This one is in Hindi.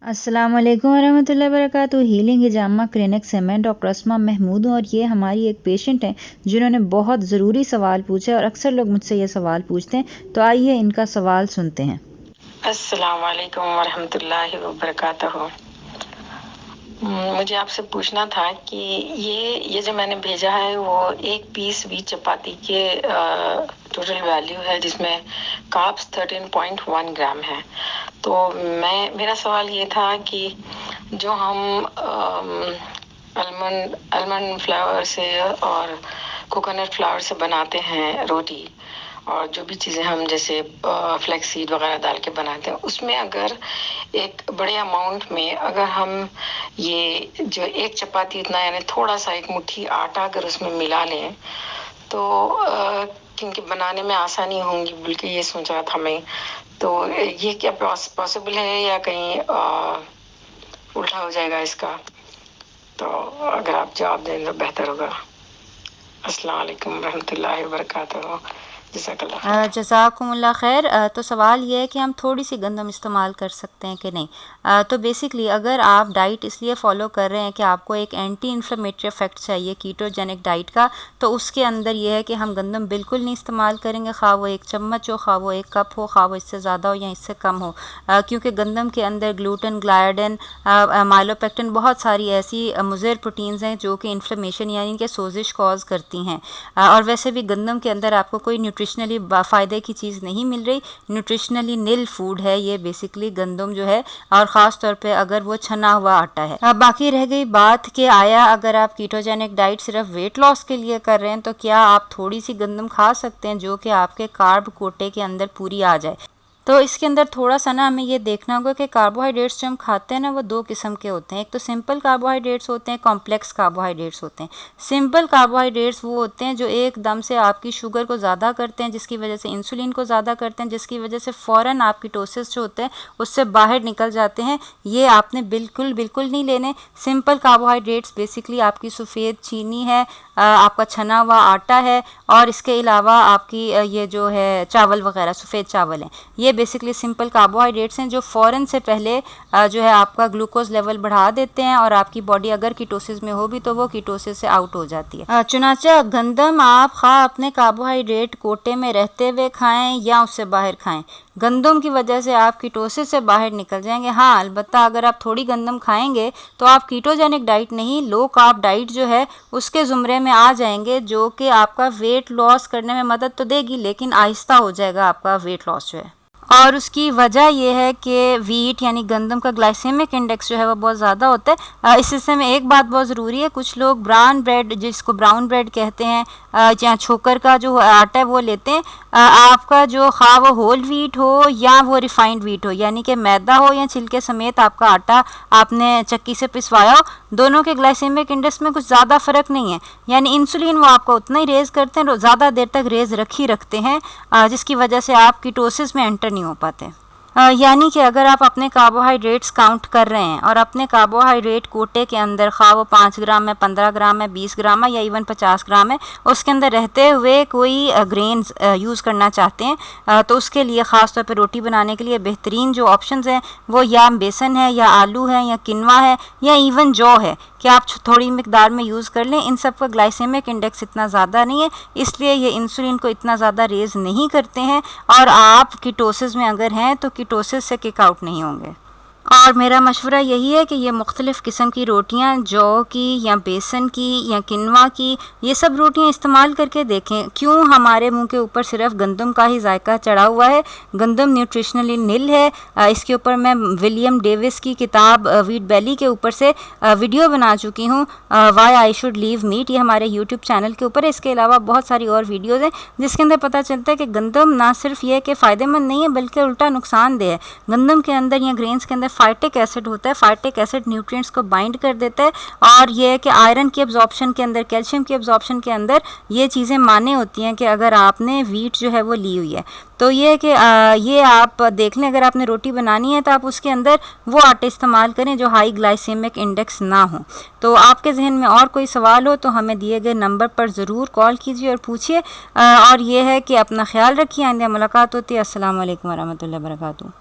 अस्सलामुअलैकुम वरहमतुल्लाहि वबरकातुहू। हीलिंग हिजामा क्लिनिक से मैं डॉक्टर अस्मा महमूद हूँ और ये हमारी एक पेशेंट हैं जिन्होंने बहुत ज़रूरी सवाल पूछे और अक्सर लोग मुझसे ये सवाल पूछते हैं, तो आइए इनका सवाल सुनते हैं। अस्सलामुअलैकुम वरहमतुल्लाहि वबरकातुहू। मुझे आपसे पूछना था कि ये जो मैंने भेजा है वो एक पीस वीट चपाती के टोटल वैल्यू है जिसमें कार्ब्स 13.1 ग्राम है। तो मेरा सवाल ये था कि जो हम आलमंड फ्लावर से और कोकोनट फ्लावर से बनाते हैं रोटी और जो भी चीज़ें हम जैसे फ्लैक्स सीड वगैरह डाल के बनाते हैं, उसमें अगर एक बड़े अमाउंट में अगर हम ये जो एक चपाती इतना यानी थोड़ा सा एक मुट्ठी आटा अगर उसमें मिला लें तो क्योंकि बनाने में आसानी होंगी बल्कि ये सोच रहा था मैं। तो ये क्या पॉसिबल है या कहीं उल्टा हो जाएगा इसका? तो अगर आप जवाब दें तो बेहतर होगा। अस्सलाम वालेकुम रहमतुल्लाहि व बरकातहू। जज़ाकुमुल्लाह खैर। तो सवाल ये है कि हम थोड़ी सी गंदम इस्तेमाल कर सकते हैं कि नहीं। तो बेसिकली अगर आप डाइट इसलिए फ़ॉलो कर रहे हैं कि आपको एक एंटी इन्फ्लेमेटरी इफ़ेक्ट चाहिए कीटोजेनिक डाइट का, तो उसके अंदर ये है कि हम गंदम बिल्कुल नहीं इस्तेमाल करेंगे, खा वो 1 चम्मच हो, खा वो 1 कप हो, खा वो इससे ज़्यादा हो या इससे कम हो, क्योंकि गंदम के अंदर ग्लूटेन, ग्लाइडेन, माइलोपेक्टिन बहुत सारी ऐसी मुज़र प्रोटीन्स हैं जो कि इन्फ्लेमेशन यानी कि सोजिश कॉज करती हैं। और वैसे भी गंदम के अंदर आपको कोई न्यूट्रिशनली फ़ायदे की चीज़ नहीं मिल रही, न्यूट्रिशनली नील फूड है ये बेसिकली गंदम जो है, और ख़ास तौर पे अगर वो छना हुआ आटा है। बाकी रह गई बात कि आया अगर आप कीटोजेनिक डाइट सिर्फ वेट लॉस के लिए कर रहे हैं तो क्या आप थोड़ी सी गंदम खा सकते हैं जो कि आपके कार्ब कोटे के अंदर पूरी आ जाए। तो इसके अंदर थोड़ा सा ना हमें ये देखना होगा कि कार्बोहाइड्रेट्स जो हम खाते हैं ना वो 2 किस्म के होते हैं। एक तो सिंपल कार्बोहाइड्रेट्स होते हैं, कॉम्प्लेक्स कार्बोहाइड्रेट्स होते हैं। सिंपल कार्बोहाइड्रेट्स वो होते हैं जो एकदम से आपकी शुगर को ज़्यादा करते हैं, जिसकी वजह से इंसुलिन को ज़्यादा करते हैं, जिसकी वजह से फ़ौरन आप कीटोसिस जो होते हैं उससे बाहर निकल जाते हैं। ये आपने बिल्कुल नहीं लेने। सिंपल कार्बोहाइड्रेट्स बेसिकली आपकी सफ़ेद चीनी है, आपका छना हुआ आटा है, और इसके अलावा आपकी ये जो है चावल वगैरह सफ़ेद चावल हैं, ये बेसिकली सिंपल कार्बोहाइड्रेट्स हैं जो फ़ौरन से पहले जो है आपका ग्लूकोज लेवल बढ़ा देते हैं और आपकी बॉडी अगर कीटोसिस में हो भी तो वो कीटोसिस से आउट हो जाती है। चुनाचा गंदम आप खा अपने कार्बोहाइड्रेट कोटे में रहते हुए खाएं या उससे बाहर खाएं, गंदम की वजह से आप कीटोसिस से बाहर निकल जाएंगे। हाँ, अलबत्ता अगर आप थोड़ी गंदम खाएंगे तो आप कीटोजेनिक डाइट नहीं, लो कार्ब डाइट जो है उसके ज़ुमरे में आ जाएंगे, जो कि आपका वेट लॉस करने में मदद तो देगी लेकिन आहिस्ता हो जाएगा आपका वेट लॉस जो है। और उसकी वजह यह है कि वीट यानी गंदम का ग्लाइसेमिक इंडेक्स जो है वो बहुत ज़्यादा होता है। इस सिलसिले में एक बात बहुत ज़रूरी है, कुछ लोग ब्राउन ब्रेड जिसको ब्राउन ब्रेड कहते हैं या छोकर का जो आटा है वो लेते हैं। आपका जो खा वो होल वीट हो या वो रिफाइंड वीट हो यानी कि मैदा हो या छिलके समेत आपका आटा आपने चक्की से पिसवाया हो, दोनों के ग्लाइसेमिक इंडेक्स में कुछ ज़्यादा फ़र्क नहीं है। यानी इंसुलिन वो आपका उतना ही रेज़ करते हैं, ज़्यादा देर तक रेज़ रखते हैं, जिसकी वजह से आप कीटोसिस में एंटर नहीं हो पाते। यानी कि अगर आप अपने कार्बोहाइड्रेट्स काउंट कर रहे हैं और अपने कार्बोहाइड्रेट कोटे के अंदर खा वो 5 ग्राम है, 15 ग्राम है, 20 ग्राम है या इवन 50 ग्राम है, उसके अंदर रहते हुए कोई ग्रेन्स यूज़ करना चाहते हैं तो उसके लिए ख़ास तौर पे रोटी बनाने के लिए बेहतरीन जो ऑप्शंस हैं वो या बेसन है या आलू है या किनवा है या इवन जौ है कि आप थोड़ी मिकदार में यूज़ कर लें। इन सब का ग्लाइसेमिक इंडेक्स इतना ज़्यादा नहीं है, इसलिए ये इंसुलिन को इतना ज़्यादा रेज़ नहीं करते हैं और आप कीटोसिस में अगर हैं तो कीटोसिस से किक आउट नहीं होंगे। और मेरा मशवरा यही है कि ये मुख्तलिफ़ किस्म की रोटियां, जौ की या बेसन की या किनवा की, ये सब रोटियां इस्तेमाल करके देखें। क्यों हमारे मुंह के ऊपर सिर्फ गंदम का ही जायका चढ़ा हुआ है? गंदम न्यूट्रिशनली नील है। इसके ऊपर मैं विलियम डेविस की किताब वीट बेली के ऊपर से वीडियो बना चुकी हूँ, why I should leave meet, ये हमारे यूट्यूब चैनल के ऊपर है। इसके अलावा बहुत सारी और वीडियोज़ हैं जिसके अंदर पता चलता है कि गंदम ना सिर्फ ये कि फ़ायदेमंद नहीं है बल्कि उल्टा नुकसानदेह है। गंदम के अंदर या ग्रेन्स के अंदर फाइटिक एसिड होता है, फाइटिक एसिड न्यूट्रिएंट्स को बाइंड कर देता है और ये है कि आयरन की एब्जॉर्प्शन के अंदर, कैल्शियम की एब्जॉर्प्शन के अंदर ये चीज़ें माने होती हैं कि अगर आपने वीट जो है वो ली हुई है। तो ये है कि ये आप देख लें, अगर आपने रोटी बनानी है तो आप उसके अंदर वो आटे इस्तेमाल करें जो हाई ग्लाइसेमिक इंडेक्स ना हो। तो आपके जहन में और कोई सवाल हो तो हमें दिए गए नंबर पर ज़रूर कॉल कीजिए और पूछिए। और ये है कि अपना ख्याल रखिए, आइंदा मुलाकात होती है। अस्सलाम वालेकुम वरहमतुल्लाहि वबरकातुहू।